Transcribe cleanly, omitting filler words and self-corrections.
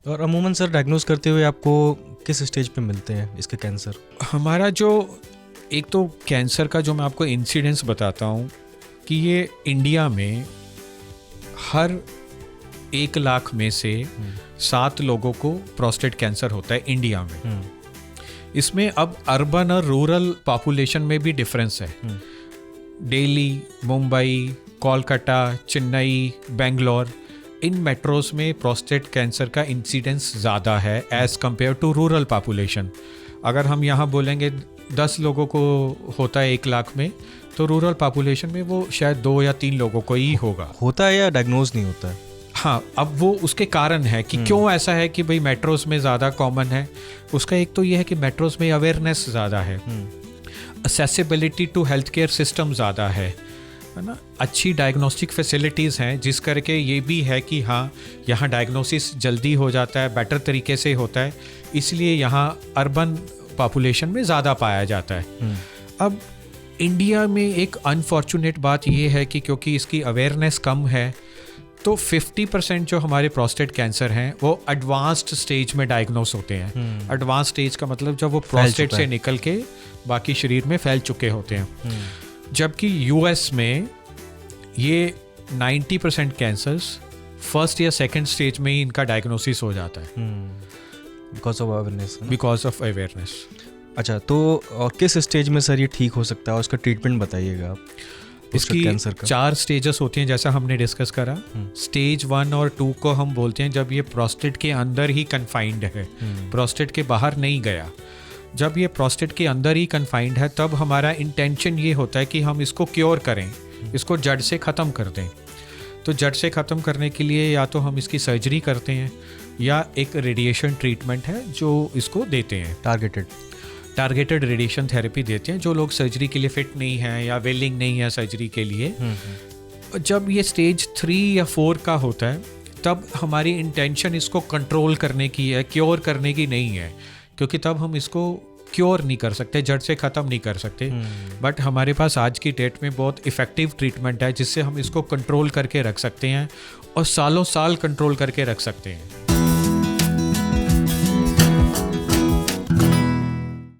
और अमूमन sir diagnose करते हुए आपको किस स्टेज पे मिलते हैं इसके कैंसर? हमारा जो एक तो कैंसर का जो मैं आपको इंसिडेंस बताता हूँ कि ये इंडिया में हर 1 लाख में से 7 लोगों को प्रोस्टेट कैंसर होता है इंडिया में। इसमें अब अर्बन और रूरल पॉपुलेशन में भी डिफरेंस है। दिल्ली, मुंबई, कोलकाता, चेन्नई, बेंगलोर, इन मेट्रोज में प्रोस्टेट कैंसर का इंसिडेंस ज़्यादा है as compared to rural population. अगर हम यहाँ बोलेंगे 10 लोगों को होता है 1 लाख में, तो रूरल पॉपुलेशन में वो शायद 2 या 3 लोगों को ही होता है या डायग्नोज नहीं होता है। हाँ, अब वो उसके कारण है कि क्यों ऐसा है कि भाई मेट्रोज में ज़्यादा कॉमन है। उसका एक तो ये है कि मेट्रोज में अवेयरनेस ज़्यादा है, accessibility to health care system ज़्यादा है ना, अच्छी डायग्नोस्टिक फैसिलिटीज़ हैं, जिस करके ये भी है कि हाँ यहाँ डायग्नोसिस जल्दी हो जाता है, बेटर तरीके से होता है, इसलिए यहाँ अर्बन पॉपुलेशन में ज़्यादा पाया जाता है। अब इंडिया में एक अनफॉर्चुनेट बात ये है कि क्योंकि इसकी अवेयरनेस कम है, तो 50% जो हमारे प्रोस्टेट कैंसर हैं वो एडवांस्ड स्टेज में डायग्नोस होते हैं। एडवांस स्टेज का मतलब जब वो प्रोस्टेट से निकल के बाकी शरीर में फैल चुके होते हैं। जबकि यूएस में ये 90% कैंसर्स फर्स्ट या सेकंड स्टेज में ही इनका डायग्नोसिस हो जाता है बिकॉज ऑफ अवेयरनेस। अच्छा, तो और किस स्टेज में सर ये ठीक हो सकता है और उसका ट्रीटमेंट बताइएगा आप? इसकी 4 स्टेजेस होती हैं जैसा हमने डिस्कस करा। स्टेज 1 और 2 को हम बोलते हैं जब ये प्रोस्टेट के अंदर ही कन्फाइंड है, प्रोस्टेट के बाहर नहीं गया। जब ये प्रोस्टेट के अंदर ही कन्फाइंड है तब हमारा इंटेंशन ये होता है कि हम इसको क्योर करें, इसको जड़ से ख़त्म कर दें। तो जड़ से ख़त्म करने के लिए या तो हम इसकी सर्जरी करते हैं या एक रेडिएशन ट्रीटमेंट है जो इसको देते हैं, टारगेटेड रेडिएशन थेरेपी देते हैं जो लोग सर्जरी के लिए फिट नहीं हैं या विलिंग नहीं है सर्जरी के लिए। जब ये स्टेज 3 या 4 का होता है तब हमारी इंटेंशन इसको कंट्रोल करने की है, क्योर करने की नहीं है, क्योंकि तब हम इसको क्योर नहीं कर सकते, जड़ से ख़त्म नहीं कर सकते। बट हमारे पास आज की डेट में बहुत इफ़ेक्टिव ट्रीटमेंट है जिससे हम इसको कंट्रोल करके रख सकते हैं और सालों साल कंट्रोल करके रख सकते हैं।